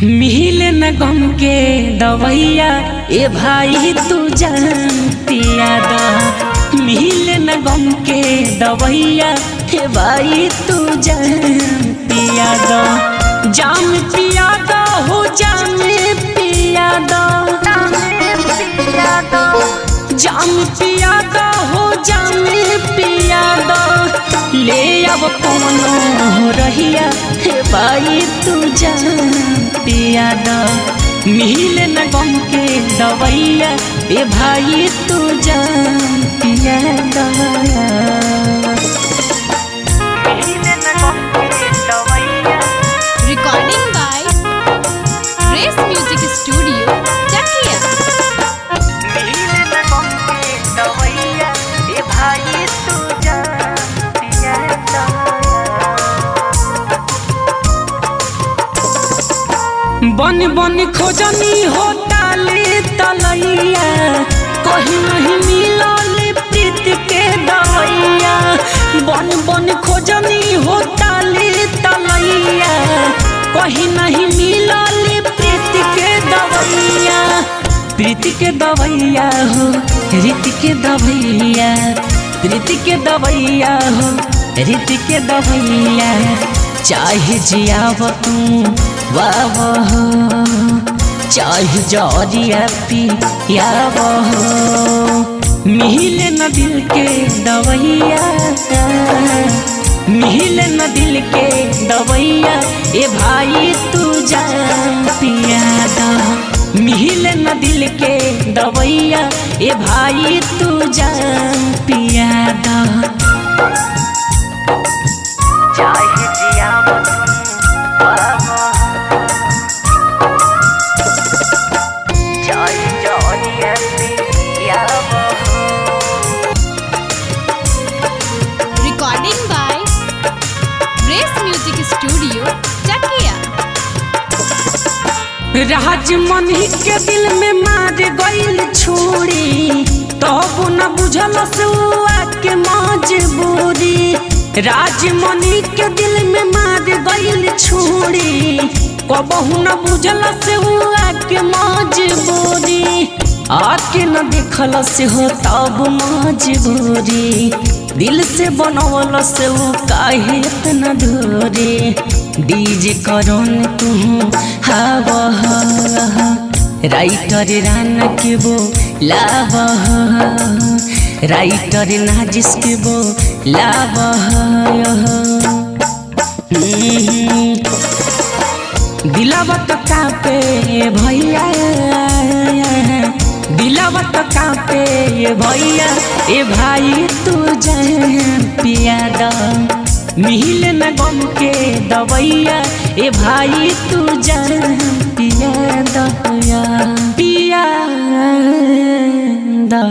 मिले न गम के दवैया ए भाई तू जानतिया दा। मिले न गम के दवैया ए भाई तू जानतिया दा। जाम पिया दा हो जाम पिया दा। जाम पिया दा हो जाम पिया दा। ले अब कौनो रहिया हे भाई तू जानतिया दा। मिले न गम के दवैया ए भाई तू जानतिया दा। Recording by Grace Music Studio, Chakia. बन बन खोजनी हो ताले तलैया। कहीं नहीं मिलल प्रीत के दवैया। बन बन खोजनी हो ताले तलैया। कहीं नहीं मिलल प्रीत के दवैया। प्रीत के दवैया हो रीत के दवैया। प्रीत के दवैया हो रीत के दवैया। चाहे जियाव तू वाह हो चाहे जरिया पियाव हो। मिले न दिल के दवैया। मिले न दिल के दवैया ए भाई तू जान पिया दा। मिले न दिल के दवैया ए भाई तू जान पिया दा। Recording by Grace Music Studio, Chakia. Rajman के दिल में मार गईल छोड़ी। तब न बुझल से आके मजबूरी। राजमनी के दिल में मार गईल छोड़ी। कबहू न बुझल से आके मजबूरी। आके न देखल से हो तब मजबूरी। दिल से बनवल से वो काहे इतना दूरी। डीजे करोन तू हवा राइटर रान के वो लावा। राइटर नाजिस के वो लावा। दिलावा तो कापे भैया। दिलावा तो कापे भैया ए भाई तू जान पिया दा। मिले न गम के दवैया ए भाई तू जान पिया दा। पिया दा।